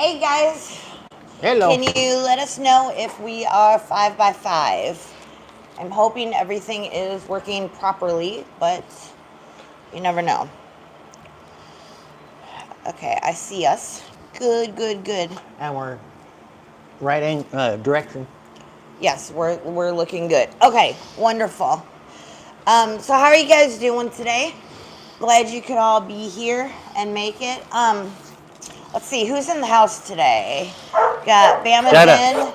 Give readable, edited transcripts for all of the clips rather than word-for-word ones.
Hey guys, Hello. can you let us know if we are 5 by 5? I'm hoping everything is working properly, but you never know. Okay, I see us. Good, good, good. And we're right in direction. Yes, we're looking good. Okay, wonderful. So how are you guys doing today? Glad you could all be here and make it. Let's see who's in the house today. Got Bama Shut up. Jen,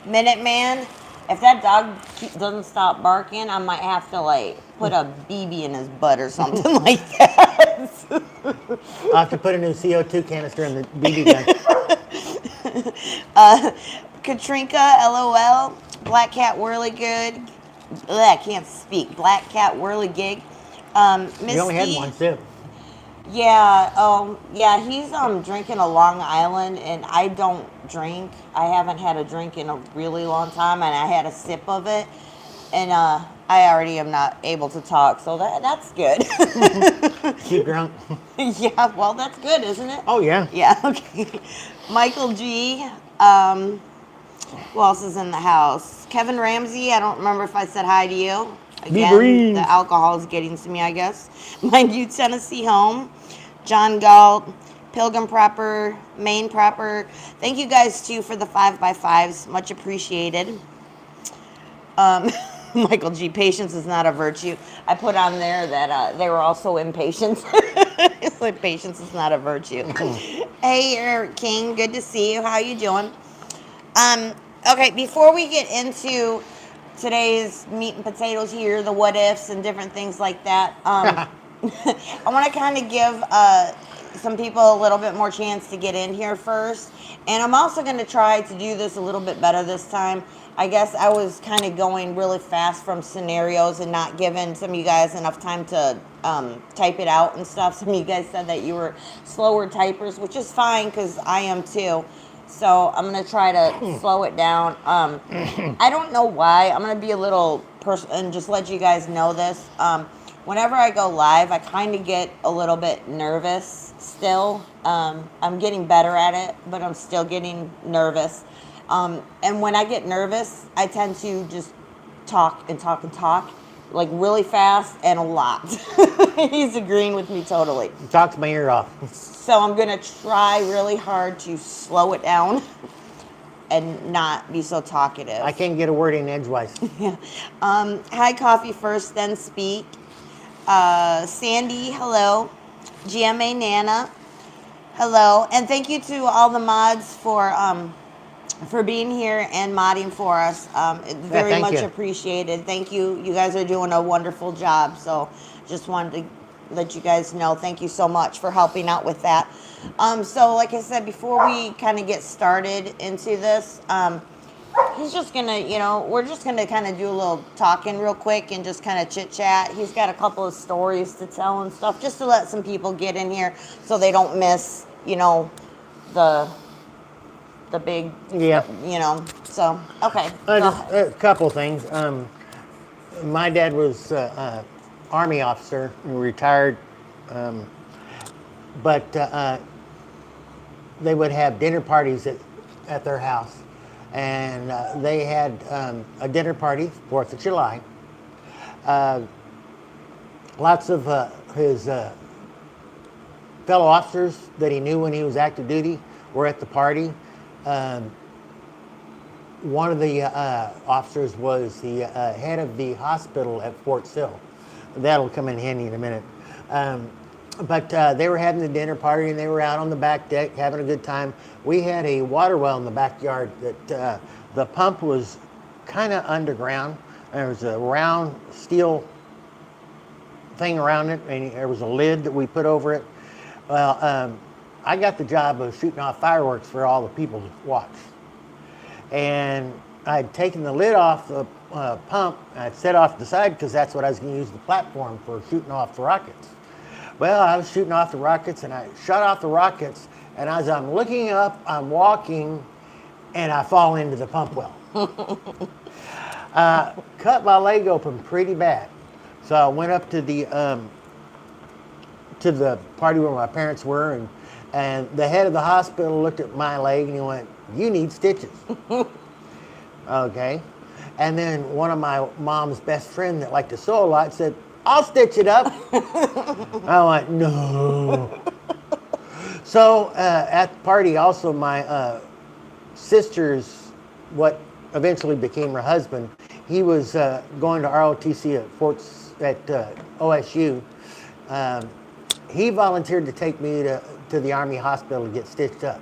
Minuteman. If that dog doesn't stop barking, I might have to like put a BB in his butt or something like that. I'll have to put a new CO2 canister in the BB gun. Katrinka, LOL. Black Cat Whirligig. Ugh, I can't speak. Black Cat Whirligig. You only had Misty. one sip. Yeah, yeah, he's drinking a Long Island, and I don't drink. I haven't had a drink in a really long time, and I had a sip of it, and I already am not able to talk, so that's good. You drunk? Yeah, well, that's good, isn't it? Oh, yeah. Yeah, okay. Michael G. Who else is in the house? Kevin Ramsey. I don't remember if I said hi to you. Again, the Greens. alcohol is getting to me, I guess. Mind you, Tennessee Home. John Galt. Pilgrim Proper. Maine Proper. Thank you guys, too, for the 5x5s. Much appreciated. Michael G. Patience is not a virtue. I put on there that they were also impatient. It's like patience is not a virtue. Hey, Eric King. Good to see you. How you doing? Um, okay, before we get into today's meat and potatoes here, the what ifs and different things like that, I want to kind of give some people a little bit more chance to get in here first. And I'm also going to try to do this a little bit better this time. I guess I was kind of going really fast from scenarios and not giving some of you guys enough time to type it out and stuff. Some of you guys said that you were slower typers, which is fine because I am too. So I'm going to try to slow it down. I don't know why. I'm going to be a little and just let you guys know this. Whenever I go live, I kind of get a little bit nervous still. I'm getting better at it, but I'm still getting nervous. And when I get nervous, I tend to just talk and talk and talk, like really fast and a lot. He's agreeing with me totally. Talks my ear off. So I'm going to try really hard to slow it down and not be so talkative. I can't get a word in edgewise. Yeah. Hi, coffee first, then speak. Sandy, hello. GMA Nana, hello. And thank you to all the mods for being here and modding for us. Very thank much you. appreciated. Thank you. You guys are doing a wonderful job. So just wanted to let you guys know. Thank you so much for helping out with that. So like I said, before we kind of get started into this, he's just gonna, we're just gonna kind of do a little talking real quick and just kind of chit chat. He's got a couple of stories to tell and stuff, just to let some people get in here so they don't miss, the big, Yeah. So okay. Just a couple things. My dad was Army officer, retired, but they would have dinner parties at their house. And they had a dinner party, 4th of July. Lots of his fellow officers that he knew when he was active duty were at the party. One of the officers was the head of the hospital at Fort Sill. That'll come in handy in a minute. But they were having the dinner party and they were out on the back deck having a good time. We had a water well in the backyard that the pump was kind of underground. There was a round steel thing around it and there was a lid that we put over it. Well, I got the job of shooting off fireworks for all the people to watch. And I'd taken the lid off the pump and I'd set off the side because that's what I was going to use the platform for shooting off the rockets. Well, I was shooting off the rockets and I shot off the rockets, and as I'm looking up, I'm walking and I fall into the pump well. Cut my leg open pretty bad. So I went up to the party where my parents were, and And the head of the hospital looked at my leg and he went, "You need stitches." Okay. And then one of my mom's best friend that liked to sew a lot said, "I'll stitch it up." I went, "No." So at the party, also my sister's, what eventually became her husband, he was going to ROTC at OSU. He volunteered to take me to the Army hospital to get stitched up.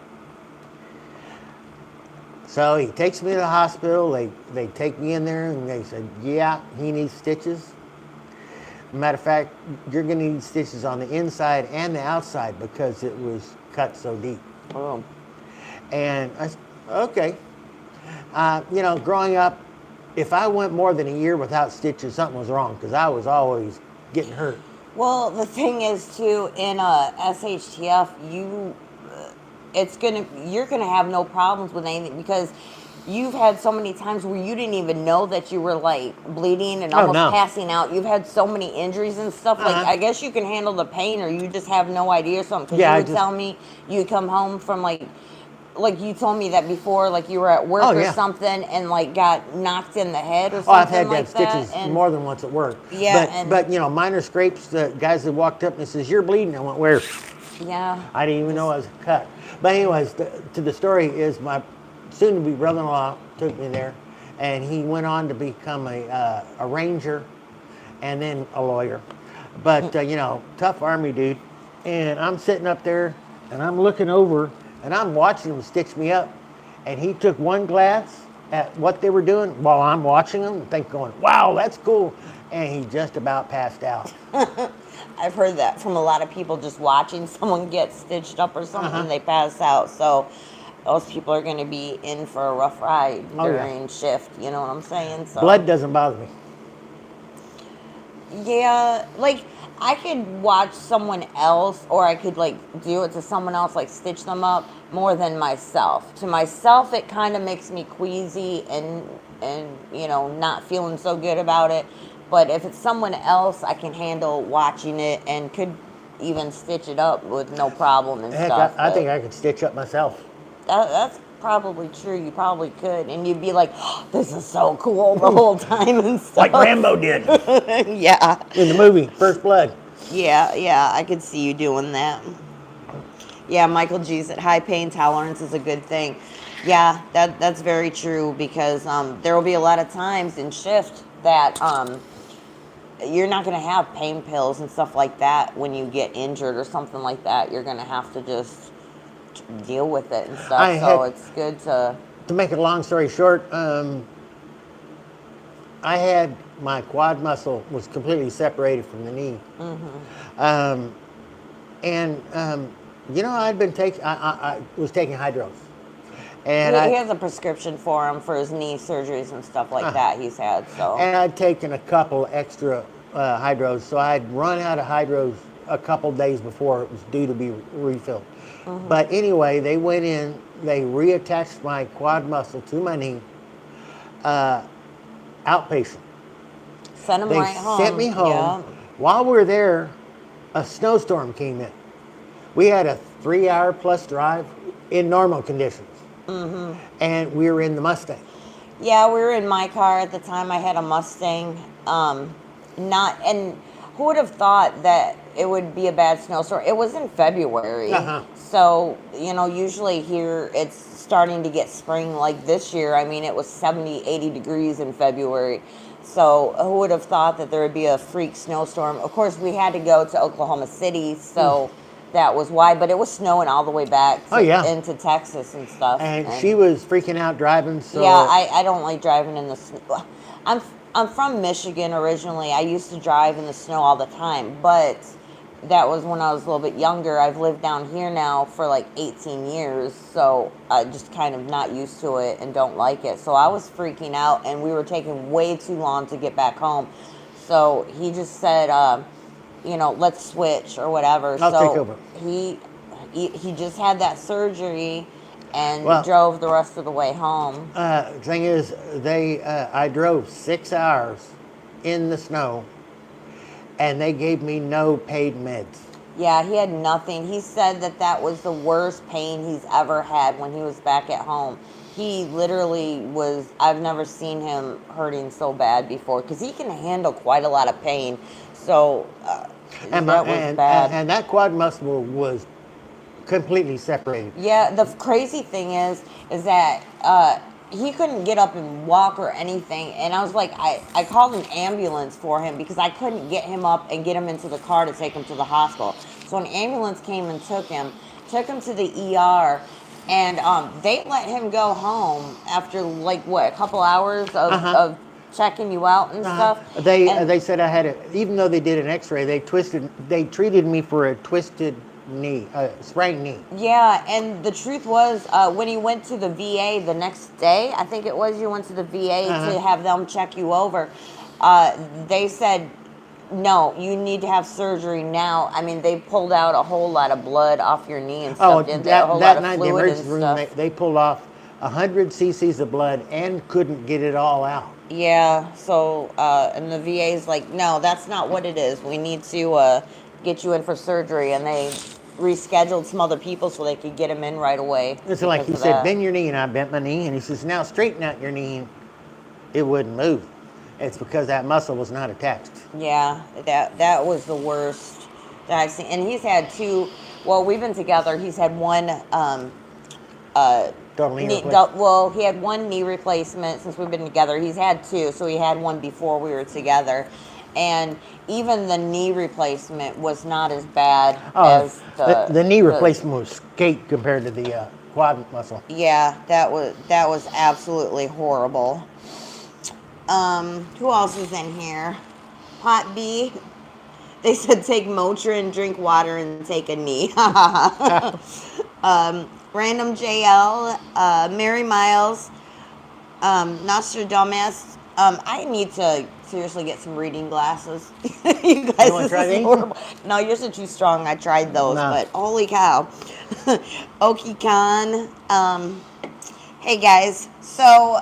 So he takes me to the hospital. They take me in there and they said, "Yeah, he needs stitches. Matter of fact, you're going to need stitches on the inside and the outside because it was cut so deep." Oh. And I said, "Okay." Growing up, if I went more than a year without stitches, something was wrong because I was always getting hurt. Well, the thing is too, in SHTF, you're gonna have no problems with anything because you've had so many times where you didn't even know that you were like bleeding and almost no. passing out. You've had so many injuries and stuff. Like, Uh-huh. I guess you can handle the pain, or you just have no idea or something. Because Yeah, I you would just- tell me you'd come home from like you told me that before, like you were at work Oh, or yeah. something and like got knocked in the head or something Oh, I've had like to have stitches that. And more than once at work. Yeah, but and- but minor scrapes. The guys that walked up and says, "You're bleeding." I went, "Where?" yeah, I didn't even know I was cut. But anyways, to the story is my soon-to-be brother-in-law took me there, and he went on to become a ranger, and then a lawyer. But tough Army dude. And I'm sitting up there, and I'm looking over, and I'm watching him stitch me up. And he took one glance at what they were doing while I'm watching them, going, "Wow, that's cool." And he just about passed out. I've heard that from a lot of people just watching someone get stitched up or something, Uh-huh. they pass out. So those people are going to be in for a rough ride Oh, yeah. during shift. You know what I'm saying? So Blood doesn't bother me. yeah, like I could watch someone else, or I could like do it to someone else, like stitch them up more than myself. To myself, it kind of makes me queasy and not feeling so good about it. But if it's someone else, I can handle watching it and could even stitch it up with no problem and Heck, stuff. I but think I could stitch up myself. that's probably true. You probably could, and you'd be like, oh, "This is so cool" the whole time and stuff. Like Rambo did Yeah. in the movie First Blood. Yeah, I could see you doing that. Yeah, Michael G said high pain tolerance is a good thing. Yeah, that's very true because there will be a lot of times in shift that you're not going to have pain pills and stuff like that when you get injured or something like that. You're going to have to just deal with it and stuff. So it's good to... To make a long story short, I had my quad muscle was completely separated from the knee. Mm-hmm. I'd been I was taking hydros. He has a prescription for him for his knee surgeries and stuff like that he's had. So And I'd taken a couple extra hydros, so I'd run out of hydros a couple days before it was due to be refilled. Mm-hmm. But anyway, they went in, they reattached my quad muscle to my knee, outpatient. send him They right home. sent me home. Yeah. While we were there, a snowstorm came in. We had a 3-hour plus drive in normal conditions. Mm-hmm. And we were in the Mustang. Yeah, we were in my car at the time. I had a Mustang. And who would have thought that it would be a bad snowstorm? It was in February. Uh-huh. So, usually here it's starting to get spring like this year. I mean, it was 70, 80 degrees in February. So who would have thought that there would be a freak snowstorm? Of course, we had to go to Oklahoma City, so that was why. But it was snowing all the way back into Texas and stuff. And she was freaking out driving. So yeah, I don't like driving in the snow. I'm from Michigan originally. I used to drive in the snow all the time, but that was when I was a little bit younger. I've lived down here now for like 18 years, so I just kind of not used to it and don't like it. So I was freaking out, and we were taking way too long to get back home. So he just said, let's switch or whatever. I'll take over. He just had that surgery and Well, drove the rest of the way home. Thing is, I drove 6 hours in the snow, and they gave me no paid meds. Yeah, he had nothing. He said that that was the worst pain he's ever had when he was back at home. He literally was, I've never seen him hurting so bad before because he can handle quite a lot of pain. So And, that was bad. and that quad muscle was completely separated. Yeah, the crazy thing is that he couldn't get up and walk or anything. And I was like, I called an ambulance for him because I couldn't get him up and get him into the car to take him to the hospital. So an ambulance came and took him to the ER. And they let him go home after like what, a couple hours of checking you out and stuff. They said I had even though they did an X-ray, they treated me for a twisted knee, sprained knee. Yeah, and the truth was, when he went to the VA the next day, I think it was, you went to the VA to have them check you over. They said, no, you need to have surgery now. I mean, they pulled out a whole lot of blood off your knee and stuff. Oh, a whole that lot night of in the fluid emergency and room, stuff. they pulled off 100 cc's of blood and couldn't get it all out. Yeah, so, and the VA's like, no, that's not what it is. We need to get you in for surgery. And they rescheduled some other people so they could get him in right away. It's like he because of said, that. bend your knee, and I bent my knee, and he says, now straighten out your knee. It wouldn't move. It's because that muscle was not attached. Yeah, that was the worst that I've seen. And he's had two. Well, we've been together. He's had one. Total knee replacement. Well, he had one knee replacement since we've been together. He's had two, so he had one before we were together. And even the knee replacement was not as bad as the knee replacement was skate compared to the quad muscle. Yeah, that was absolutely horrible. Who else is in here? Pot B. They said take Motrin, drink water, and take a knee. Random JL, Mary Miles, Nostradamus. I need to seriously get some reading glasses. You guys, wanna this try is these? horrible. No, yours are too strong. I tried those, No. but holy cow. Okie Khan. Hey guys, so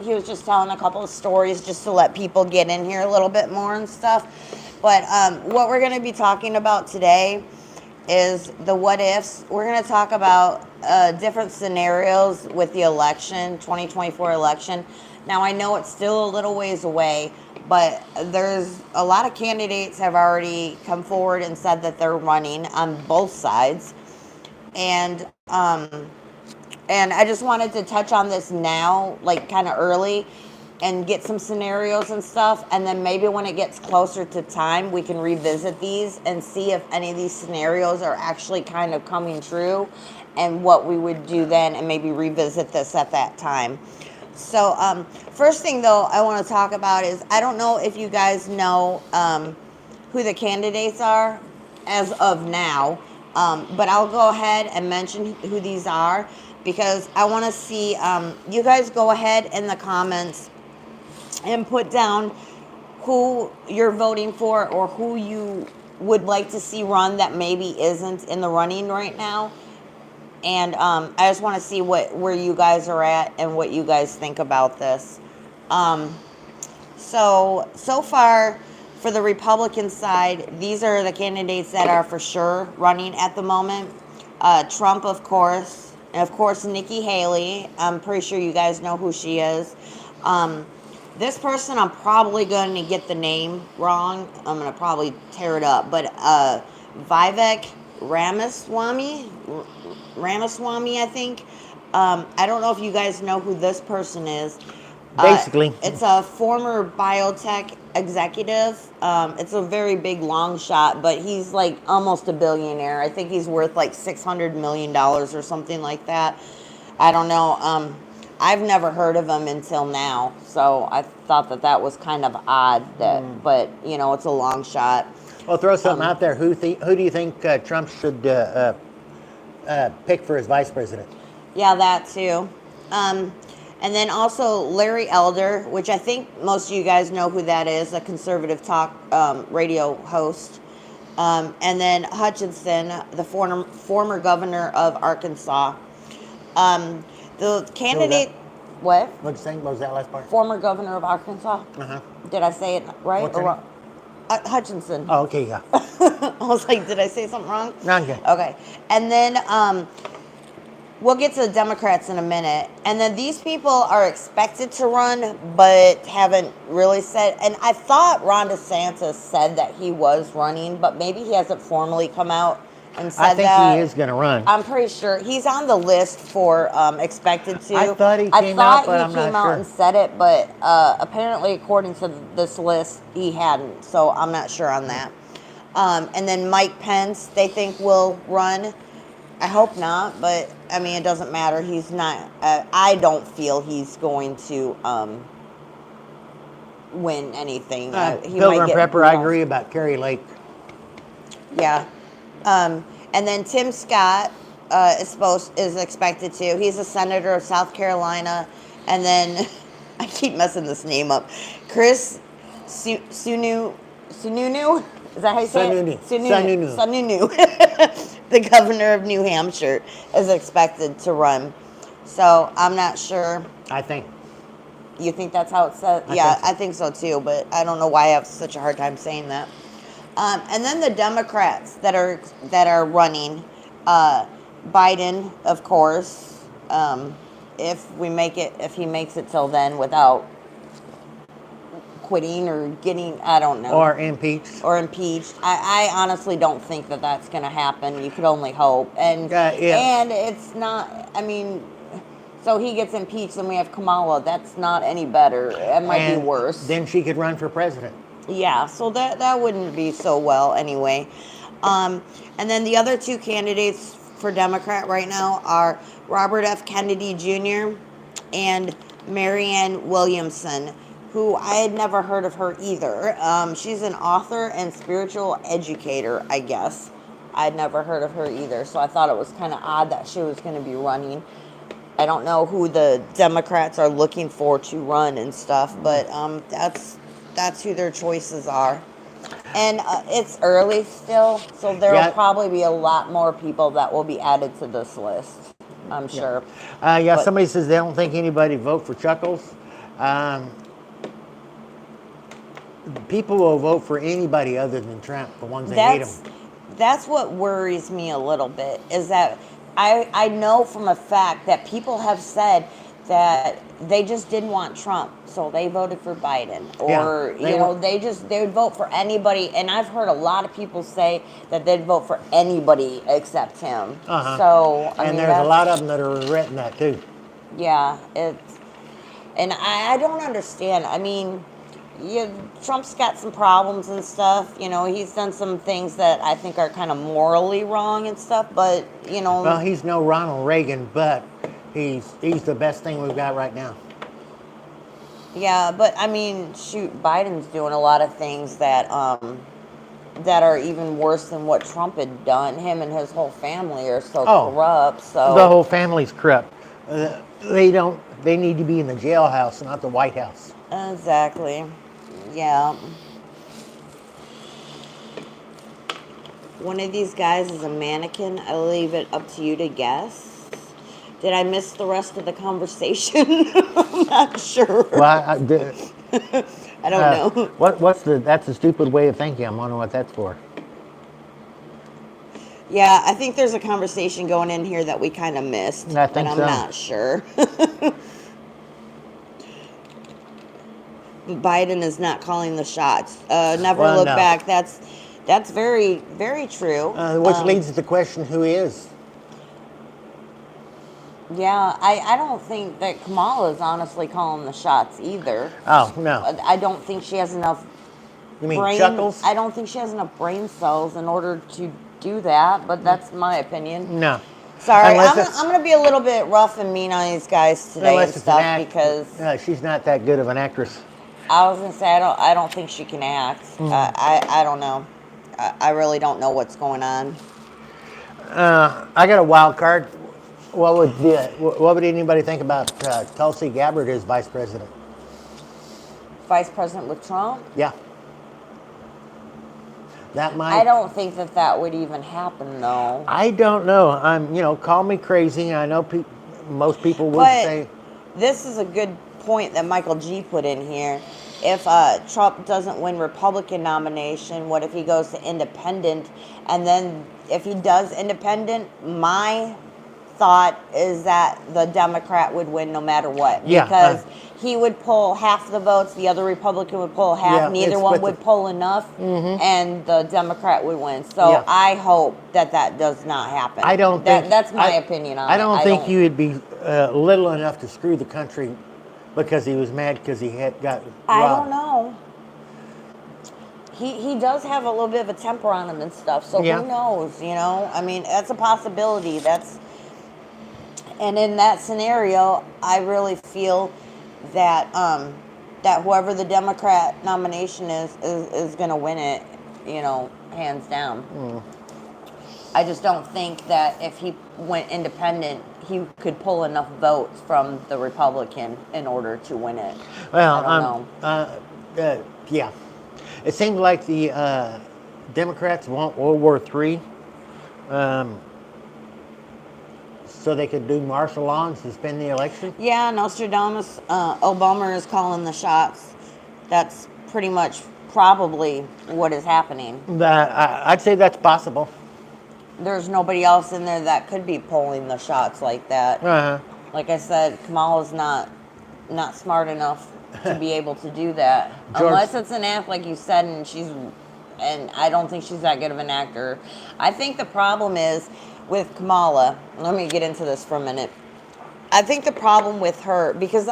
he was just telling a couple of stories just to let people get in here a little bit more and stuff. But what we're going to be talking about today is the what ifs. We're going to talk about different scenarios with the election, 2024 election. Now I know it's still a little ways away, but there's a lot of candidates have already come forward and said that they're running on both sides. And I just wanted to touch on this now, like kind of early, and get some scenarios and stuff. And then maybe when it gets closer to time, we can revisit these and see if any of these scenarios are actually kind of coming true and what we would do then, and maybe revisit this at that time. So first thing, though, I want to talk about is, I don't know if you guys know who the candidates are as of now, but I'll go ahead and mention who these are, because I want to see, you guys go ahead in the comments and put down who you're voting for or who you would like to see run that maybe isn't in the running right now. And I just want to see where you guys are at and what you guys think about this. So far, for the Republican side, these are the candidates that are for sure running at the moment. Trump, of course, and of course Nikki Haley. I'm pretty sure you guys know who she is. This person, I'm probably going to get the name wrong. I'm going to probably tear it up. But Vivek Ramaswamy, I think. I don't know if you guys know who this person is. Basically. It's a former biotech executive. It's a very big long shot, but he's like almost a billionaire. I think he's worth like $600 million or something like that. I don't know. I've never heard of him until now, so I thought that was kind of odd. But you know, it's a long shot. Well, throw something out there. Who do you think Trump should pick for his vice president? Yeah, that too. And then also Larry Elder, which I think most of you guys know who that is, a conservative talk radio host. And then Hutchinson, the former governor of Arkansas. The candidate, what? What'd you say? What was that last part? Former governor of Arkansas. Uh-huh. Did I say it right? What's her name? Hutchinson. Oh, okay, yeah. I was like, did I say something wrong? Okay. Okay. And then we'll get to the Democrats in a minute. And then these people are expected to run, but haven't really said. And I thought Ron DeSantis said that he was running, but maybe he hasn't formally come out and said I think that. he is going to run. I'm pretty sure he's on the list for expected to. I thought he came out, but I'm not came out sure. and said it, but apparently, according to this list, he hadn't. So I'm not sure on that. And then Mike Pence, they think will run. I hope not, but I mean, it doesn't matter. He's not. I don't feel he's going to win anything. He Pilgrim might get Pepper, I lost. agree about Kerry Lake. Yeah. And then Tim Scott is expected to. He's a senator of South Carolina. And then I keep messing this name up. Chris Sununu. Is that how you say it? Sununu. The governor of New Hampshire is expected to run. So I'm not sure. I think. You think that's how it says? Yeah, I think so too, but I don't know why I have such a hard time saying that. And then the Democrats that are running, Biden, of course, if he makes it till then without quitting or getting, I don't know. Or impeached. I honestly don't think that that's going to happen. You could only hope. And and it's not, I mean, so he gets impeached and we have Kamala. That's not any better. It might be worse. Then she could run for president. Yeah, so that wouldn't be so well anyway. And then the other two candidates for Democrat right now are Robert F. Kennedy Jr. and Marianne Williamson, who I had never heard of her either. She's an author and spiritual educator, I guess. I'd never heard of her either, so I thought it was kind of odd that she was going to be running. I don't know who the Democrats are looking for to run and stuff, but that's who their choices are. And it's early still, so there will probably be a lot more people that will be added to this list, I'm sure. Somebody says they don't think anybody vote for Chuckles. People will vote for anybody other than Trump, the ones that hate him. That's what worries me a little bit, is that I know from a fact that people have said that they just didn't want Trump, so they voted for Biden. Or, they would vote for anybody. And I've heard a lot of people say that they'd vote for anybody except him. So, I mean, there's a lot of them that are regretting that, too. Yeah, and I don't understand. I mean, Trump's got some problems and stuff. He's done some things that I think are kind of morally wrong and stuff, but, Well, he's no Ronald Reagan, but he's the best thing we've got right now. Yeah, but I mean, shoot, Biden's doing a lot of things that are even worse than what Trump had done. Him and his whole family are so corrupt. So the whole family's corrupt. They need to be in the jailhouse, not the White House. Exactly. Yeah. One of these guys is a mannequin. I'll leave it up to you to guess. Did I miss the rest of the conversation? I'm not sure. Well, I don't know. That's a stupid way of thinking. I'm wondering what that's for. Yeah, I think there's a conversation going in here that we kind of missed. I think but I'm so. not sure. Biden is not calling the shots. Never look back. That's very, very true. Which leads to the question, who is? Yeah, I don't think that Kamala is honestly calling the shots either. Oh, no. I don't think she has enough You mean Chuckles? I don't think she has enough brain cells in order to do that, but that's my opinion. No. Sorry, I'm going to be a little bit rough and mean on these guys today and stuff because she's not that good of an actress. I was going to say I don't think she can act. I don't know. I really don't know what's going on. I got a wild card. What would anybody think about Tulsi Gabbard as vice president? Vice president with Trump? Yeah. That might. I don't think that would even happen, though. I don't know. Call me crazy. I know most people would say. This is a good point that Michael G put in here. if Trump doesn't win Republican nomination, what if he goes to independent? And then if he does independent, my thought is that the Democrat would win no matter what. Yeah, Because he would pull half the votes, the other Republican would pull half, Yeah, neither it's one with would the- pull enough, and the Democrat would win. So Yeah. I hope that that does not happen. I don't that, think that's my I- opinion on it. I don't think you would be little enough to screw the country because he was mad because he had got I robbed. don't know. He does have a little bit of a temper on him and stuff, so Yeah. who knows, you know? I mean, that's a possibility. And in that scenario, I really feel that that whoever the Democrat nomination is going to win it, you know, hands down. I just don't think that if he went independent, he could pull enough votes from the Republican in order to win it. Well, I don't know. yeah. It seems like the Democrats want World War III, so they could do martial law and suspend the election. Yeah, Nostradamus, Obama is calling the shots. That's pretty much probably what is happening. I'd say that's possible. There's nobody else in there that could be pulling the shots like that. Uh-huh. Like I said, Kamala's not smart enough to be able to do that. George- Unless it's an act, like you said, and I don't think she's that good of an actor. I think the problem is with Kamala, let me get into this for a minute. I think the problem with her, because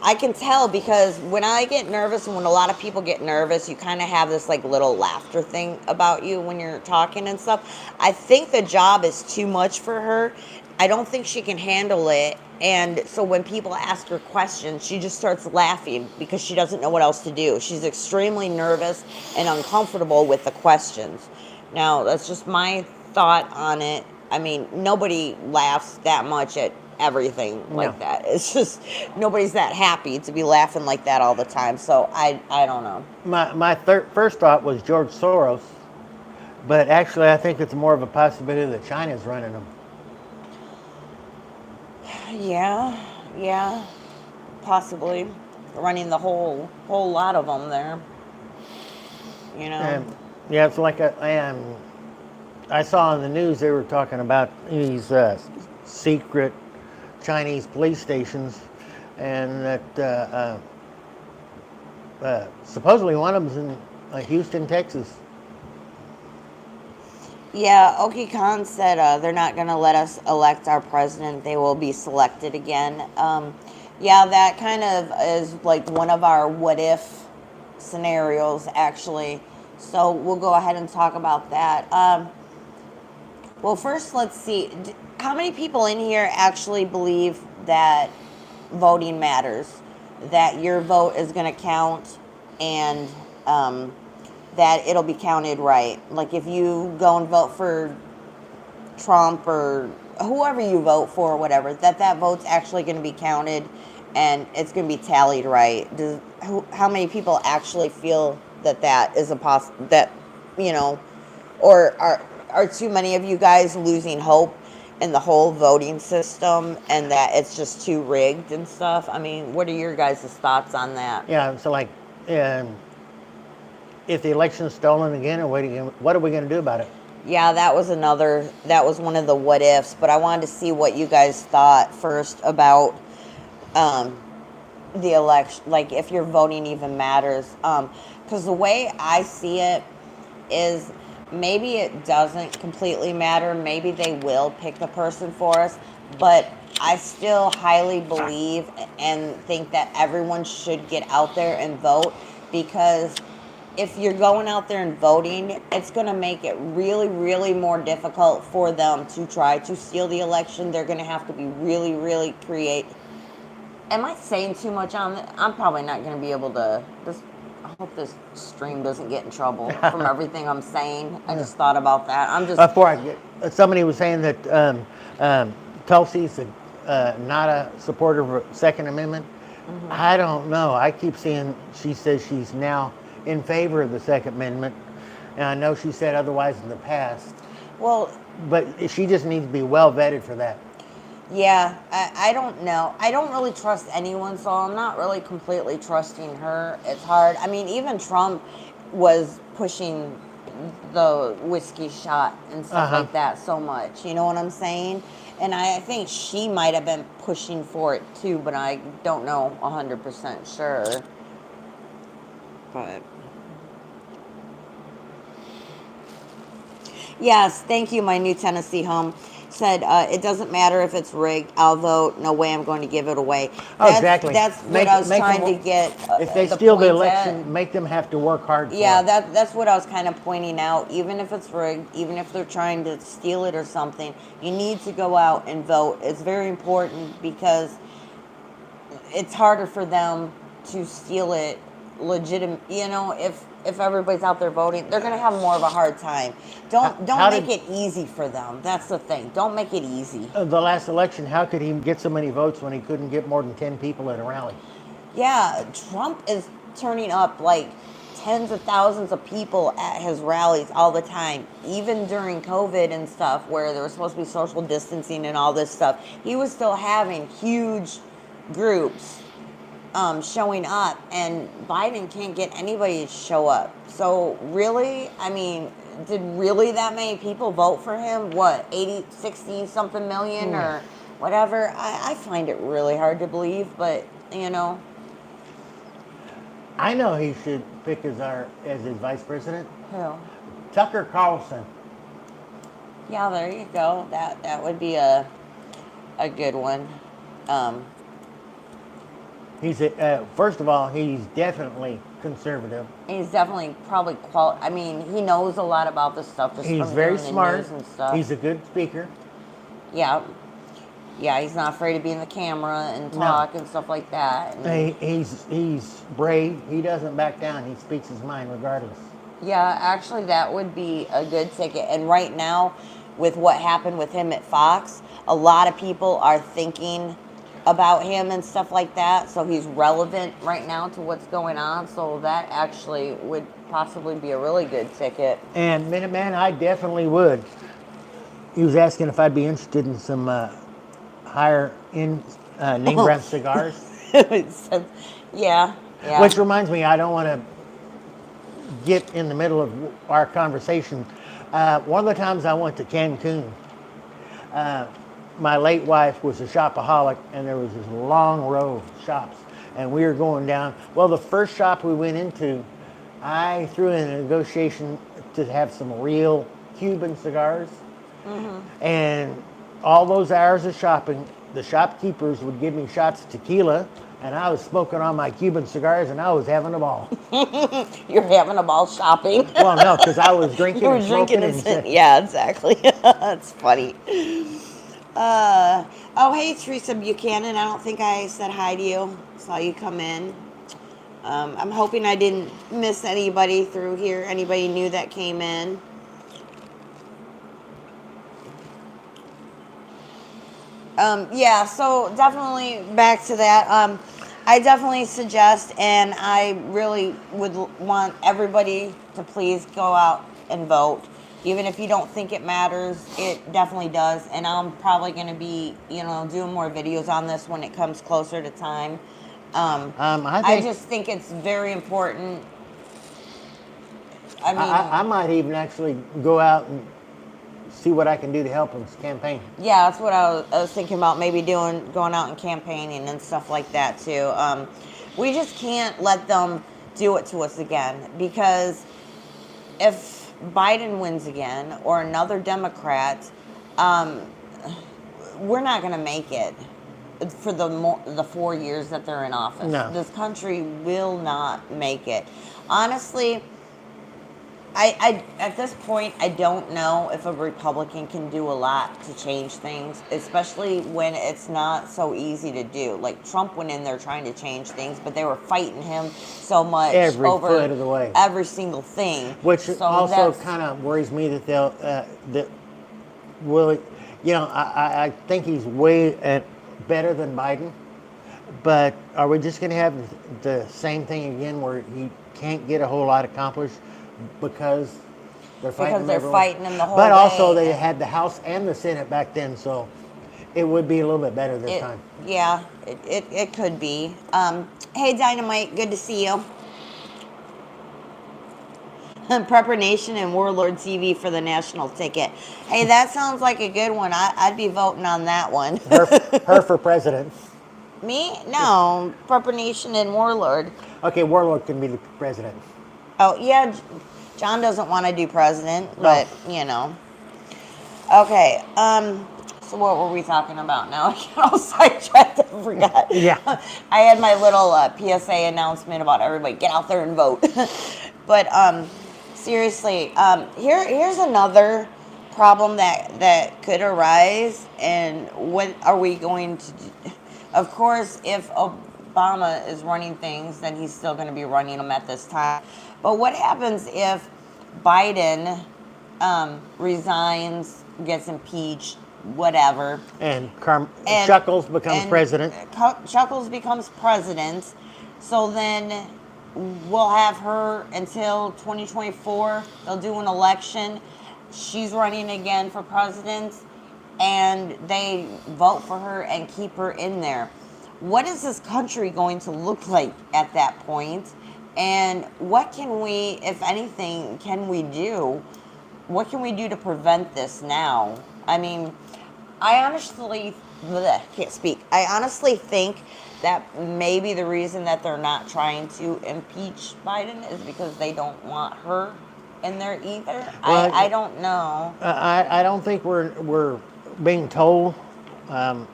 I can tell, because when I get nervous and when a lot of people get nervous, you kind of have this like little laughter thing about you when you're talking and stuff. I think the job is too much for her. I don't think she can handle it. And so when people ask her questions, she just starts laughing because she doesn't know what else to do. She's extremely nervous and uncomfortable with the questions. Now, that's just my thought on it. I mean, nobody laughs that much at everything like that. It's just nobody's that happy to be laughing like that all the time. So I don't know. My first thought was George Soros, but actually I think it's more of a possibility that China's running them. Yeah, possibly running the whole lot of them there. You know. Yeah, it's like I saw in the news they were talking about these secret Chinese police stations, and that supposedly one of them's in Houston, Texas. Yeah, Oki Khan said they're not going to let us elect our president. They will be selected again. Yeah, that kind of is like one of our what if scenarios, actually. So we'll go ahead and talk about that. Well, first, let's see. How many people in here actually believe that voting matters? That your vote is going to count and that it'll be counted right? Like if you go and vote for Trump or whoever you vote for or whatever, that vote's actually going to be counted and it's going to be tallied right. How many people actually feel that is that, you know, or are too many of you guys losing hope in the whole voting system and that it's just too rigged and stuff? I mean, what are your guys' thoughts on that? Yeah, so like, if the election's stolen again, or what are we going to do about it? Yeah, that was one of the what ifs, but I wanted to see what you guys thought first about the election, like if your voting even matters. Because the way I see it is maybe it doesn't completely matter. Maybe they will pick the person for us, but I still highly believe and think that everyone should get out there and vote, because if you're going out there and voting, it's going to make it really, really more difficult for them to try to steal the election. They're going to have to be really, really creative. Am I saying too much on that? I'm probably not going to be able to. I hope this stream doesn't get in trouble from everything I'm saying. I just thought about that. Somebody was saying that Tulsi's not a supporter of the Second Amendment. Mm-hmm. I don't know. I keep seeing she says she's now in favor of the Second Amendment, and I know she said otherwise in the past. Well, but she just needs to be well vetted for that. Yeah, I don't know. I don't really trust anyone, so I'm not really completely trusting her. It's hard. I mean, even Trump was pushing the whiskey shot and stuff Uh-huh. like that so much. You know what I'm saying? And I think she might have been pushing for it too, but I don't know 100% sure. But yes, thank you, my new Tennessee home. Said it doesn't matter if it's rigged. I'll vote. No way I'm going to give it away. Oh, exactly. That's what I was Make trying to them, get if they the steal the point at. election, make them have to work hard for Yeah, it. that's what I was kind of pointing out. Even if it's rigged, even if they're trying to steal it or something, you need to go out and vote. It's very important because it's harder for them to steal it legitimate. You know, if everybody's out there voting, they're gonna have more of a hard time. Don't How make did it easy for them. That's the thing. Don't make it easy. the last election? How could he get so many votes when he couldn't get more than 10 people at a rally? Yeah, Trump is turning up like tens of thousands of people at his rallies all the time, even during COVID and stuff, where there was supposed to be social distancing and all this stuff. He was still having huge groups showing up, and Biden can't get anybody to show up. So really, I mean, did really that many people vote for him? What, 80, 60 something million or whatever? I find it really hard to believe, but you know, I know he should pick as his vice president. who? Tucker Carlson. Yeah, there you go. That would be a good one. Um, First of all, he's definitely conservative. he's definitely probably I mean, he knows a lot about this stuff just He's from very doing the smart. news and stuff. He's a good speaker. Yeah, yeah, he's not afraid to be in the camera and No. talk and stuff like that. And He's brave. He doesn't back down. He speaks his mind regardless. yeah, actually, that would be a good ticket. And right now, with what happened with him at Fox, a lot of people are thinking about him and stuff like that. So he's relevant right now to what's going on. So that actually would possibly be a really good ticket. And Minuteman, I definitely would. He was asking if I'd be interested in some higher end name brand cigars. So, yeah, yeah. Which reminds me, I don't want to get in the middle of our conversation. One of the times I went to Cancun, my late wife was a shopaholic, and there was this long row of shops, and we were going down. Well, the first shop we went into, I threw in a negotiation to have some real Cuban cigars, and all those hours of shopping, the shopkeepers would give me shots of tequila, and I was smoking on my Cuban cigars, and I was having a ball. You're having a ball shopping. Well, no, because I was drinking You were and smoking. drinking and yeah, exactly. That's funny. Oh, hey, Teresa Buchanan. I don't think I said hi to you. Saw you come in. I'm hoping I didn't miss anybody through here. Anybody new that came in. Yeah, so definitely back to that. I definitely suggest, and I really would want everybody to please go out and vote. Even if you don't think it matters, it definitely does. And I'm probably going to be, doing more videos on this when it comes closer to time. I just think it's very important. I mean, I might even actually go out and see what I can do to help him campaign. yeah, that's what I was thinking about, maybe going out and campaigning and stuff like that too. We just can't let them do it to us again, because if Biden wins again or another Democrat, we're not going to make it for the 4 years that they're in office. No. This country will not make it. Honestly, I at this point, I don't know if a Republican can do a lot to change things, especially when it's not so easy to do. Like, Trump went in there trying to change things, but they were fighting him so much Every over foot of the way. every single thing. Which So also that's- kind of worries me that I think he's way better than Biden. But are we just going to have the same thing again, where he can't get a whole lot accomplished because they're fighting him everywhere? fighting him the whole But also day. they had the House and the Senate back then, so it would be a little bit better this It, time. yeah, it could be. Hey, Dynamite, good to see you. Prepper Nation and Warlord TV for the national ticket. Hey, that sounds like a good one. I'd be voting on that one. Her for president. Me? No. Prepper Nation and Warlord. Okay, Warlord can be the president. Oh, yeah. John doesn't want to do president, No. but, you know. Okay. So what were we talking about now? I get all sidetracked. I forgot. Yeah. I had my little PSA announcement about everybody get out there and vote. But seriously, here's another problem that could arise, and what are we going to do? Of course, if Obama is running things, then he's still going to be running them at this time. But what happens if Biden resigns, gets impeached, whatever, And Chuckles becomes president. Chuckles becomes president. So then we'll have her until 2024. They'll do an election. She's running again for president, and they vote for her and keep her in there. What is this country going to look like at that point? And what can we, if anything, can we do? What can we do to prevent this now? I mean, I honestly, can't speak. I honestly think that maybe the reason that they're not trying to impeach Biden is because they don't want her in there either. Well, I don't know. I don't think we're being told. Feel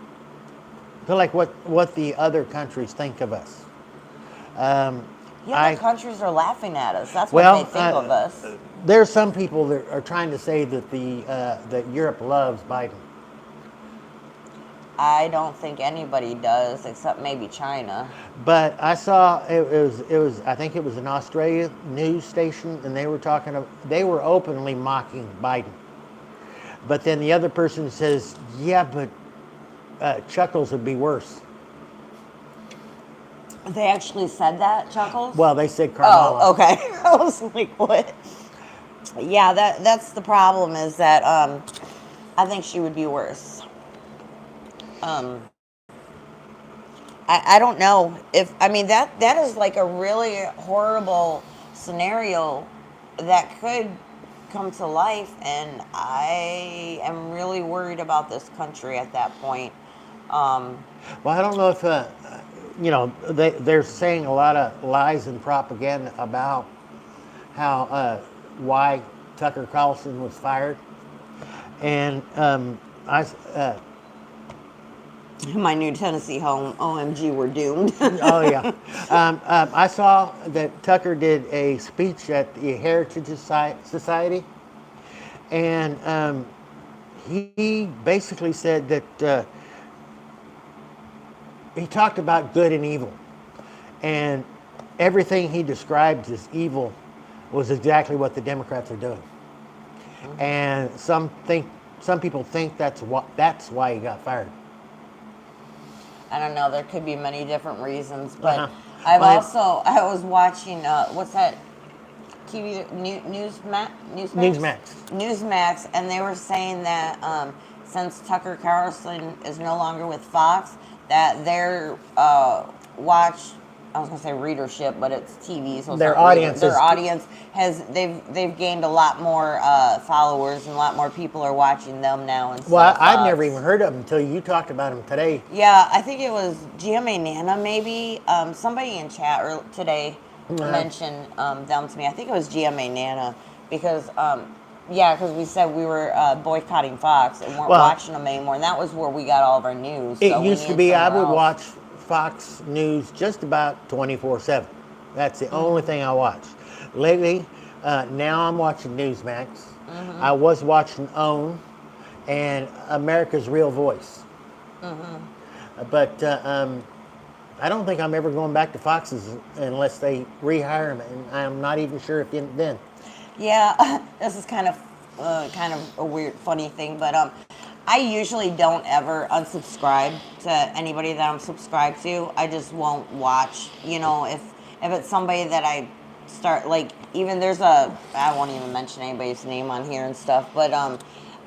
like what the other countries think of us. The other countries are laughing at us. That's what they think of us. There's some people that are trying to say that that Europe loves Biden. I don't think anybody does, except maybe China. But I saw it was I think it was an Australia news station, and they were openly mocking Biden. But then the other person says, yeah, but Chuckles would be worse. They actually said that, Chuckles? Well, they said Kamala. Oh, okay. I was like, what? Yeah, that's the problem, is that I think she would be worse. I don't know if, I mean, that is like a really horrible scenario that could come to life, and I am really worried about this country at that point. Well, I don't know if they're saying a lot of lies and propaganda about how why Tucker Carlson was fired, and My New Tennessee home, OMG, we're doomed. oh yeah, I saw that Tucker did a speech at the Heritage Society, and he basically said that he talked about good and evil, and everything he described as evil was exactly what the Democrats are doing. Mm-hmm. And some people think that's why he got fired. I don't know. There could be many different reasons, but I was watching what's that TV Newsmax, and they were saying that since Tucker Carlson is no longer with Fox, that their I was gonna say readership, but it's TV. So their audience has they've gained a lot more followers, and a lot more people are watching them now. And well, I've never even heard of them until you talked about them today. Yeah, I think it was GMA Nana, maybe. Somebody in chat today mentioned them to me. I think it was GMA Nana because because we said we were boycotting Fox and weren't watching them anymore, and that was where we got all of our news. It used to be I would watch Fox News just about 24/7. That's the only thing I watched. Lately, now I'm watching Newsmax. Mm-hmm. I was watching OWN and America's Real Voice. Mm-hmm. But I don't think I'm ever going back to Fox's unless they rehire them, and I'm not even sure if then. Yeah, this is kind of a weird, funny thing, but I usually don't ever unsubscribe to anybody that I'm subscribed to. I just won't watch. You know, if it's somebody that I start, like, even I won't even mention anybody's name on here and stuff, but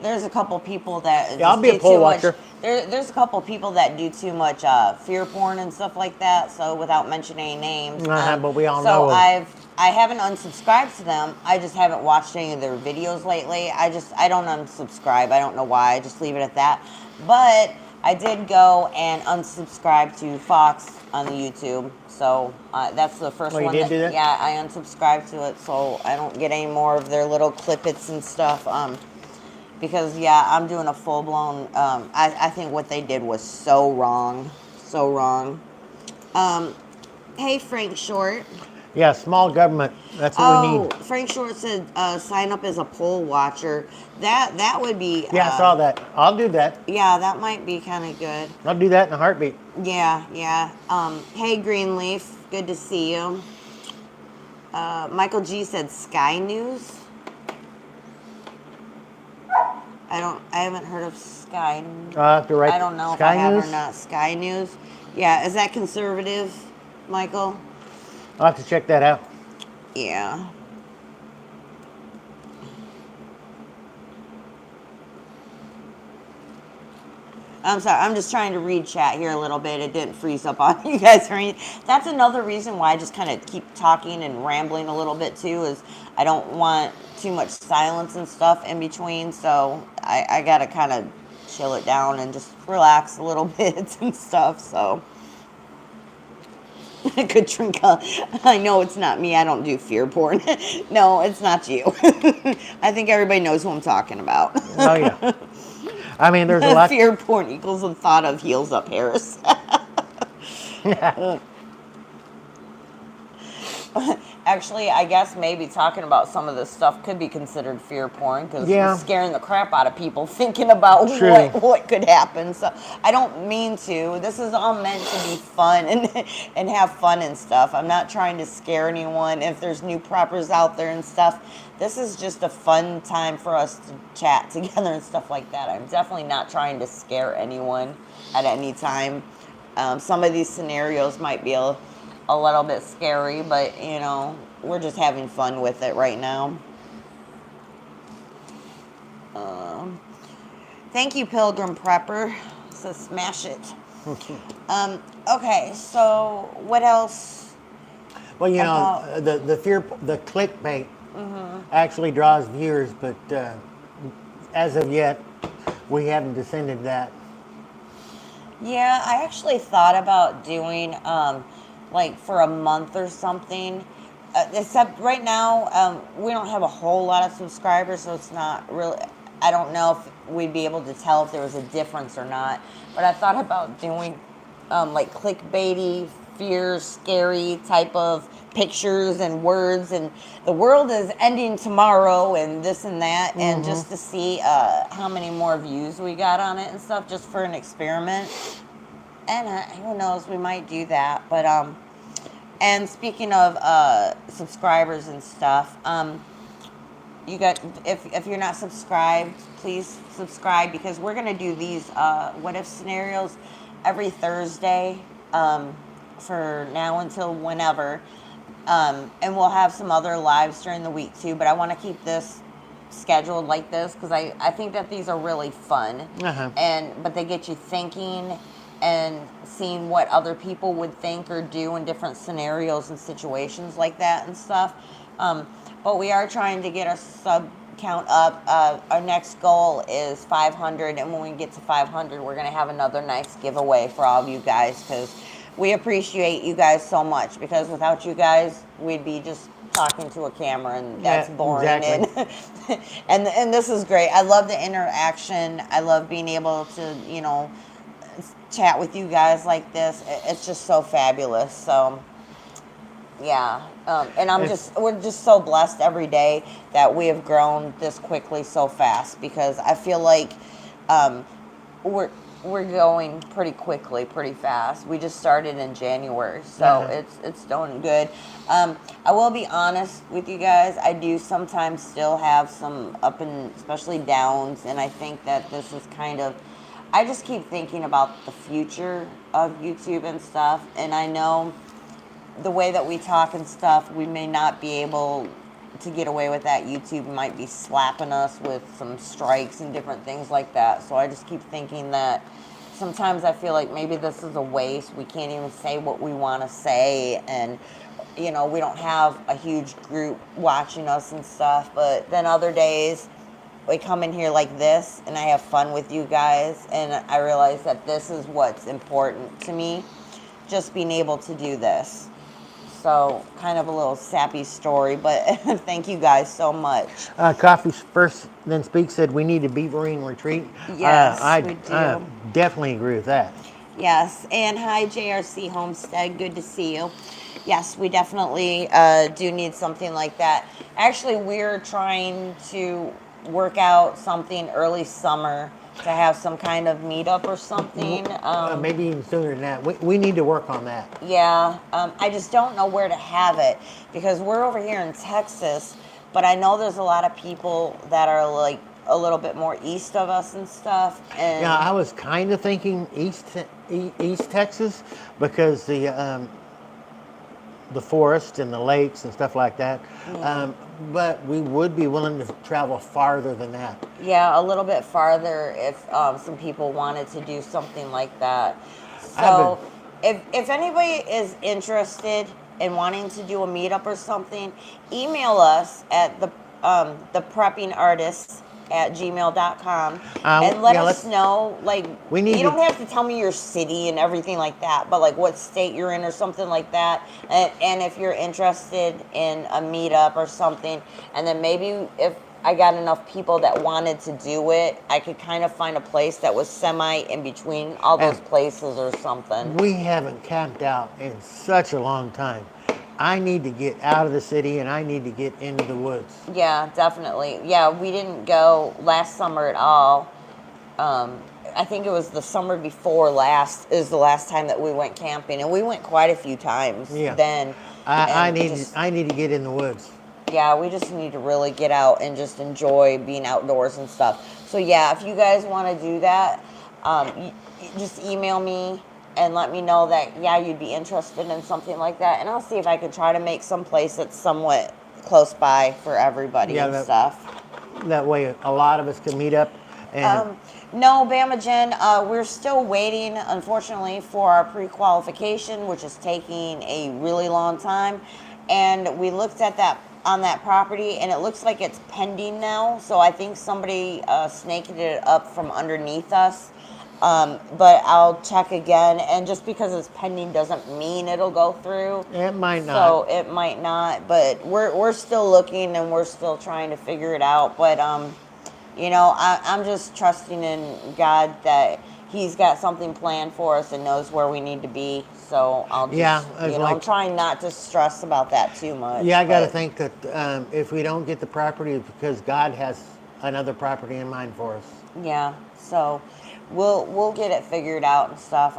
there's a couple people that Yeah, I'll just be a do poll too much. watcher. There's a couple people that do too much fear porn and stuff like that. So without mentioning names, But we all so know 'em. I haven't unsubscribed to them. I just haven't watched any of their videos lately. I don't unsubscribe. I don't know why. I just leave it at that. But I did go and unsubscribe to Fox on the YouTube. So that's the first Oh, you one. did do that? Yeah, I unsubscribed to it, so I don't get any more of their little clippets and stuff. Because yeah, I'm doing a full blown. I think what they did was so wrong, so wrong. Hey, Frank Short. Yeah, small government. That's what we Oh, need. Frank Short said sign up as a poll watcher. That would be. Yeah, I saw that. I'll do that. Yeah, that might be kind of good. I'll do that in a heartbeat. Yeah, yeah. Hey, Greenleaf, good to see you. Michael G said Sky News. I haven't heard of Sky. I'll have to write I don't know Sky if I have News? or not. Sky News. Yeah, is that conservative, Michael? I'll have to check that out. Yeah. I'm sorry, I'm just trying to read chat here a little bit. It didn't freeze up on you guys or anything. That's another reason why I just kind of keep talking and rambling a little bit too, is I don't want too much silence and stuff in between. So I got to kind of chill it down and just relax a little bit and stuff. So. Katrinka, I know it's not me. I don't do fear porn. No, it's not you. I think everybody knows who I'm talking about. Oh, yeah. I mean, there's a lot. Fear porn equals the thought of heels up Harris. Actually, I guess maybe talking about some of this stuff could be considered fear porn because Yeah. it's scaring the crap out of people thinking about True. what could happen. So I don't mean to. This is all meant to be fun and have fun and stuff. I'm not trying to scare anyone. If there's new preppers out there and stuff, this is just a fun time for us to chat together and stuff like that. I'm definitely not trying to scare anyone at any time. Some of these scenarios might be a little bit scary, but you know, we're just having fun with it right now. Thank you, Pilgrim Prepper. So smash it. Okay, so what else? Well, you know, the clickbait actually draws viewers, but as of yet, we haven't descended that. Yeah, I actually thought about doing like for a month or something. Except right now, we don't have a whole lot of subscribers, so it's not really. I don't know if we'd be able to tell if there was a difference or not. But I thought about doing like clickbaity, fear, scary type of pictures and words, and the world is ending tomorrow, and this and that, and just to see how many more views we got on it and stuff, just for an experiment. And who knows, we might do that. But and speaking of subscribers and stuff, you got if you're not subscribed, please subscribe, because we're gonna do these what if scenarios every Thursday for now until whenever, and we'll have some other lives during the week too. But I want to keep this scheduled like this because I think that these are really fun, but they get you thinking and seeing what other people would think or do in different scenarios and situations like that and stuff. But we are trying to get our sub count up. Our next goal is 500, and when we get to 500, we're going to have another nice giveaway for all of you guys, because we appreciate you guys so much, because without you guys, we'd be just talking to a camera, and that's boring. Exactly. And this is great. I love the interaction. I love being able to, you know, chat with you guys like this. It's just so fabulous. So yeah, and we're just so blessed every day that we have grown this quickly so fast, because I feel like we're going pretty quickly, pretty fast. We just started in January, so it's doing good. I will be honest with you guys, I do sometimes still have some up and especially downs, and I think that this is kind of, I just keep thinking about the future of YouTube and stuff, and I know the way that we talk and stuff, we may not be able to get away with that, YouTube might be slapping us with some strikes and different things like that. So I just keep thinking that sometimes I feel like maybe this is a waste. We can't even say what we want to say, and you know, we don't have a huge group watching us and stuff. But then other days we come in here like this and I have fun with you guys, and I realize that this is what's important to me, just being able to do this. So kind of a little sappy story, but thank you guys so much. Coffee First Then Speak said we need a beaverine retreat. Yes, I we do. definitely agree with that. Yes, and hi JRC Homestead, good to see you. Yes, we definitely do need something like that. Actually, we're trying to work out something early summer to have some kind of meetup or something. Maybe even sooner than that. We need to work on that. Yeah, I just don't know where to have it because we're over here in Texas, but I know there's a lot of people that are like a little bit more east of us and stuff. And Yeah, I was kind of thinking East Texas because the forest and the lakes and stuff like that. But we would be willing to travel farther than that. yeah, a little bit farther if some people wanted to do something like that. So if anybody is interested in wanting to do a meetup or something, email us at the preppingartists@gmail.com and let us know, like, you don't have to tell me your city and everything like that, but like what state you're in or something like that, and if you're interested in a meetup or something, and then maybe if I got enough people that wanted to do it, I could kind of find a place that was semi in between all those places or something. We haven't camped out in such a long time. I need to get out of the city and I need to get into the woods. Yeah, definitely. Yeah, we didn't go last summer at all. I think it was the summer before last is the last time that we went camping, and we went quite a few times then. I need to get in the woods. Yeah, we just need to really get out and just enjoy being outdoors and stuff. So yeah, if you guys want to do that, just email me and let me know that, yeah, you'd be interested in something like that. And I'll see if I could try to make some place that's somewhat close by for everybody and stuff. That way a lot of us can meet up. And no, Bama Jen, we're still waiting, unfortunately, for our pre-qualification, which is taking a really long time. And we looked at that on that property, and it looks like it's pending now. So I think somebody snaked it up from underneath us. But I'll check again, and just because it's pending doesn't mean it'll go through. It might not. So it might not, but we're still looking and we're still trying to figure it out. But you know, I'm just trusting in God that He's got something planned for us and knows where we need to be. So I'll just, I'm trying not to stress about that too much. Yeah, I got to think that if we don't get the property, it's because God has another property in mind for us. Yeah, so we'll get it figured out and stuff.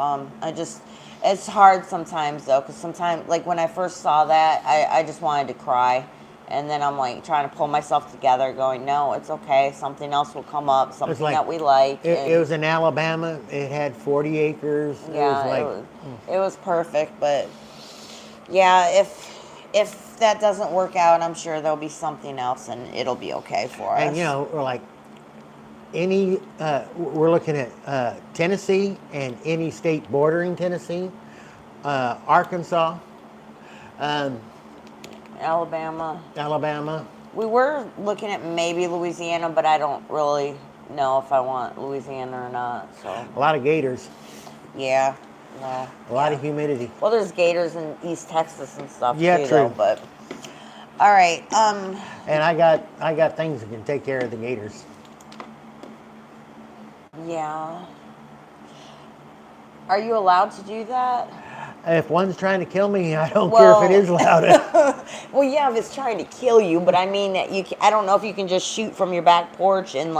It's hard sometimes though, because sometimes, like when I first saw that, I just wanted to cry. And then I'm like trying to pull myself together going, no, it's okay. Something else will come up, something that we like. It was in Alabama. It had 40 acres. Yeah, it was perfect. But yeah, if that doesn't work out, I'm sure there'll be something else and it'll be okay for us. And you know, we're like, we're looking at Tennessee and any state bordering Tennessee, Arkansas, Alabama. We were looking at maybe Louisiana, but I don't really know if I want Louisiana or not. So a lot of gators. Yeah. A lot of humidity. Well, there's gators in East Texas and stuff too. True. Though, but all right. And I got things that can take care of the gators. Yeah. Are you allowed to do that? If one's trying to kill me, I don't care if it is loud. Well, yeah, if it's trying to kill you, but I mean that I don't know if you can just shoot from your back porch and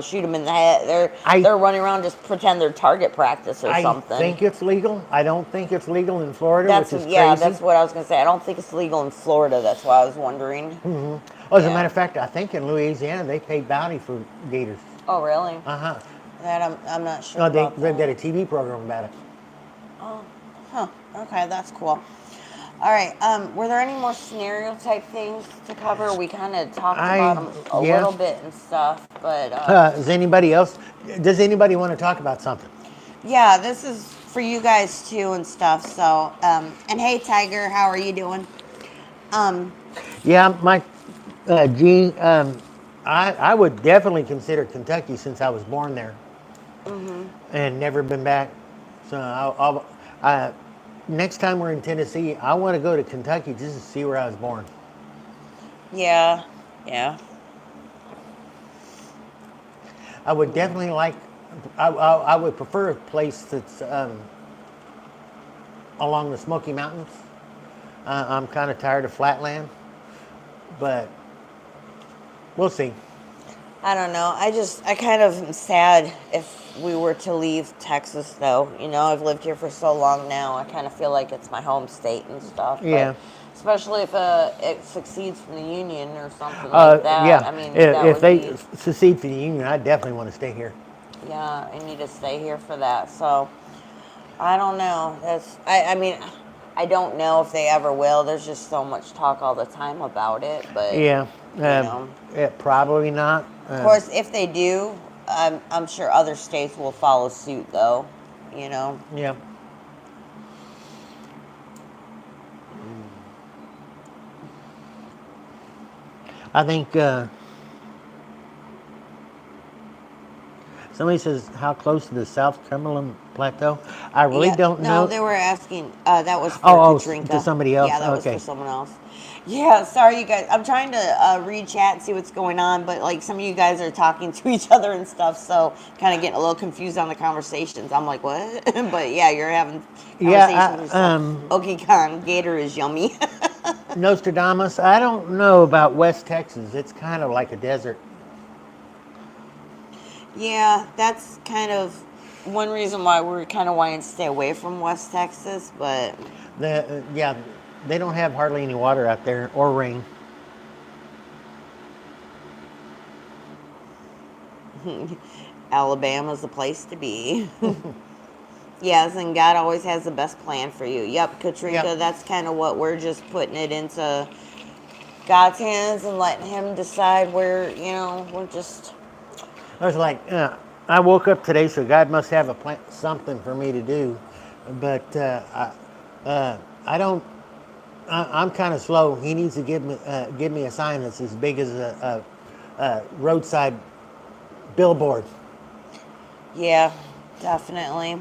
shoot them in the head. They're running around just pretend they're target practice or something. I think it's legal. I don't think it's legal in Florida, which is crazy. Yeah, that's what I was going to say. I don't think it's legal in Florida. That's why I was wondering. Mm-hmm. Well, as a matter of fact, I think in Louisiana they pay bounty for gators. Oh, really? Uh-huh. That I'm not sure. No, they've got a TV program about it. Oh, huh. Okay, that's cool. All right. Were there any more scenario type things to cover? We kind of talked about I them a yeah. little bit and stuff, but Does anybody want to talk about something? yeah, this is for you guys too and stuff. So, and hey, Tiger, how are you doing? Um, Yeah, my G. I would definitely consider Kentucky since I was born there mhm. and never been back. So next time we're in Tennessee, I want to go to Kentucky just to see where I was born. Yeah, yeah. I would definitely like. I would prefer a place that's along the Smoky Mountains. I'm kind of tired of flatland, but we'll see. I don't know. I kind of am sad if we were to leave Texas, though. You know, I've lived here for so long now. I kind of feel like it's my home state and stuff. Yeah. But especially if it succeeds from the union or something like that. Yeah. I mean, that If would they be, secede from the union, I definitely want to stay here. yeah, I need to stay here for that. So I don't know. I mean, I don't know if they ever will. There's just so much talk all the time about it. But, Yeah. you know. Probably not. Of course, if they do, I'm sure other states will follow suit, though. You know. Yeah. I think somebody says how close to the South Cumberland Plateau. I really Yeah, don't no, know. they were asking. That was for Oh, Katrinka. to somebody else. Yeah, that was Okay. for someone else. Yeah, sorry, you guys. I'm trying to read chat and see what's going on, but like some of you guys are talking to each other and stuff, so kind of getting a little confused on the conversations. I'm like, what? But yeah, you're having conversations or stuff. Okay, Con, Gator is yummy. Nostradamus. I don't know about West Texas. It's kind of like a desert. Yeah, that's kind of one reason why we're kind of wanting to stay away from West Texas, but Yeah, they don't have hardly any water out there or rain. Alabama's the place to be. Yes, and God always has the best plan for you. Yep, Katrinka, Yep. that's kind of what we're just putting it into God's hands and letting Him decide where, we're just. I was like, I woke up today, so God must have a plan, something for me to do. But I don't. I'm kind of slow. He needs to give me a sign that's as big as a roadside billboard. Yeah, definitely.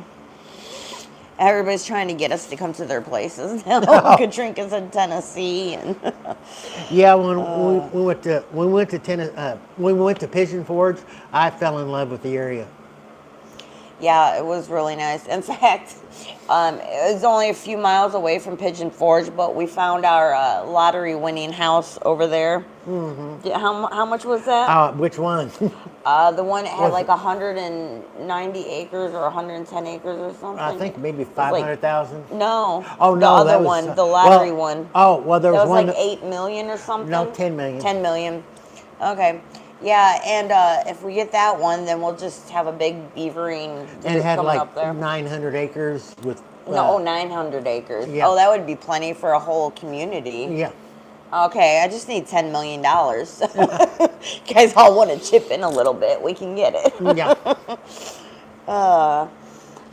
Everybody's trying to get us to come to their places now. Katrinka's in Tennessee, and Yeah, when we went to when we went to Pigeon Forge, I fell in love with the area. yeah, it was really nice. In fact, it was only a few miles away from Pigeon Forge, but we found our lottery winning house over there. Mm-hmm. How much was that? Which one? The one that had Was like it- 190 acres or 110 acres or something. I think maybe It was like- 500,000. No. Oh the no, other that was one, the lottery well, one. Oh well, there That was was one. like 8 million or something. No, 10 million. 10 million. Okay. Yeah, and if we get that one, then we'll just have a big beavering And it had coming like up there. 900 acres with. No, 900 acres. Yeah. Oh, that would be plenty for a whole community. Yeah. Okay, I just need $10 million. You guys all want to chip in a little bit, we can get it. Yeah. All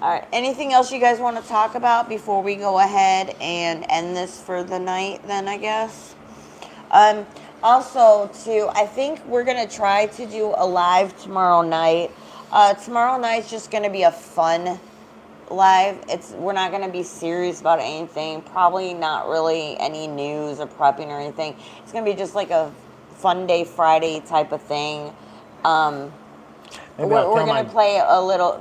right, anything else you guys want to talk about before we go ahead and end this for the night then, I guess? Also, too, I think we're going to try to do a live tomorrow night. Tomorrow night's just going to be a fun live. We're not going to be serious about anything. Probably not really any news or prepping or anything. It's going to be just like a fun day Friday type of thing. Maybe We're I'll tell going to play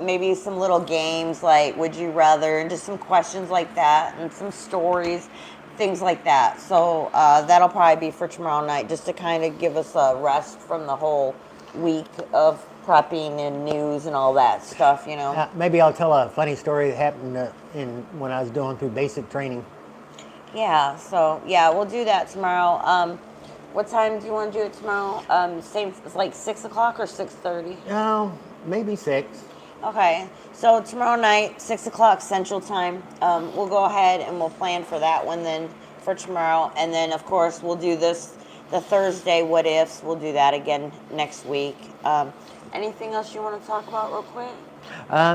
maybe some little games like Would You Rather, and just some questions like that, and some stories, things like that. So that'll probably be for tomorrow night, just to kind of give us a rest from the whole week of prepping and news and all that stuff, Maybe I'll tell a funny story that happened when I was going through basic training. Yeah, so yeah, we'll do that tomorrow. What time do you want to do it tomorrow? Same, it's like 6 o'clock or 6:30? No, maybe 6. Okay, so tomorrow night, 6 o'clock Central Time, we'll go ahead and we'll plan for that one then for tomorrow. And then, of course, we'll do this, the Thursday what ifs. We'll do that again next week. Anything else you want to talk about real quick?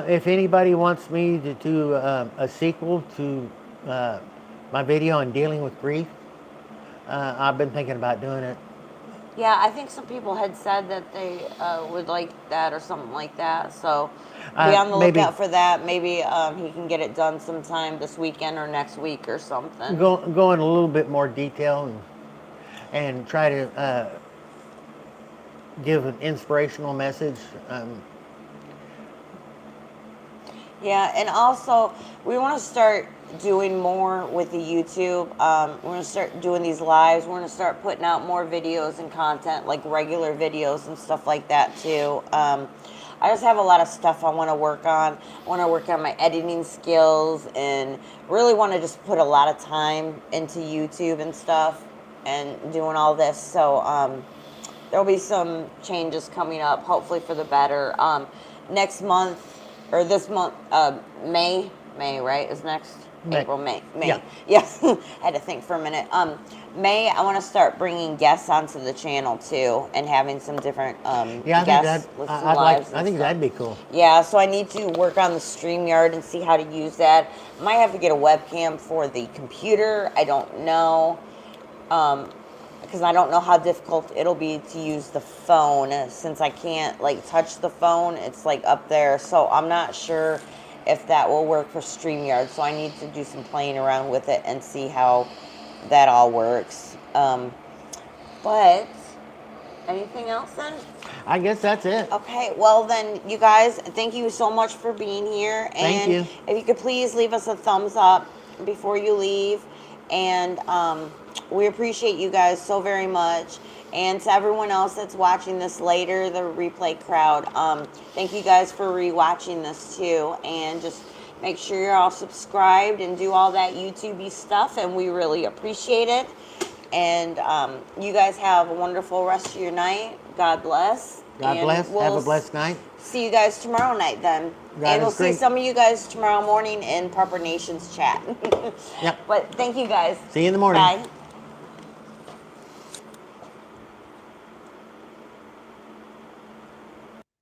If anybody wants me to do a sequel to my video on dealing with grief, I've been thinking about doing it. Yeah, I think some people had said that they would like that or something like that. So be on the maybe- lookout for that. Maybe he can get it done sometime this weekend or next week or something. Go in a little bit more detail and try to give an inspirational message. Yeah, and also we want to start doing more with the YouTube. We're going to start doing these lives. We're going to start putting out more videos and content, like regular videos and stuff like that too. I just have a lot of stuff I want to work on. I want to work on my editing skills and really want to just put a lot of time into YouTube and stuff and doing all this. So there'll be some changes coming up, hopefully for the better. Next month, or this month, May, right, is next? May. April, May. Yeah. Yes, had to think for a minute. May, I want to start bringing guests onto the channel too, and having some different guests with some lives and I think stuff. that'd be cool. Yeah, so I need to work on the StreamYard and see how to use that. Might have to get a webcam for the computer. I don't know. Because I don't know how difficult it'll be to use the phone, since I can't like touch the phone. It's like up there, so I'm not sure if that will work for StreamYard. So I need to do some playing around with it and see how that all works. But anything else then? I guess that's it. Okay, well then, you guys, thank you so much for being here. Thank you. If you could please leave us a thumbs up before you leave. And we appreciate you guys so very much. And to everyone else that's watching this later, the replay crowd, thank you guys for rewatching this too. And just make sure you're all subscribed and do all that YouTube-y stuff. And we really appreciate it. And you guys have a wonderful rest of your night. God bless. God And bless. we'll Have a blessed night. See you guys tomorrow night then. God And we'll is see great. some of you guys tomorrow morning in Prepper Nation's chat. Yep. But thank you guys. See you in the morning. Bye.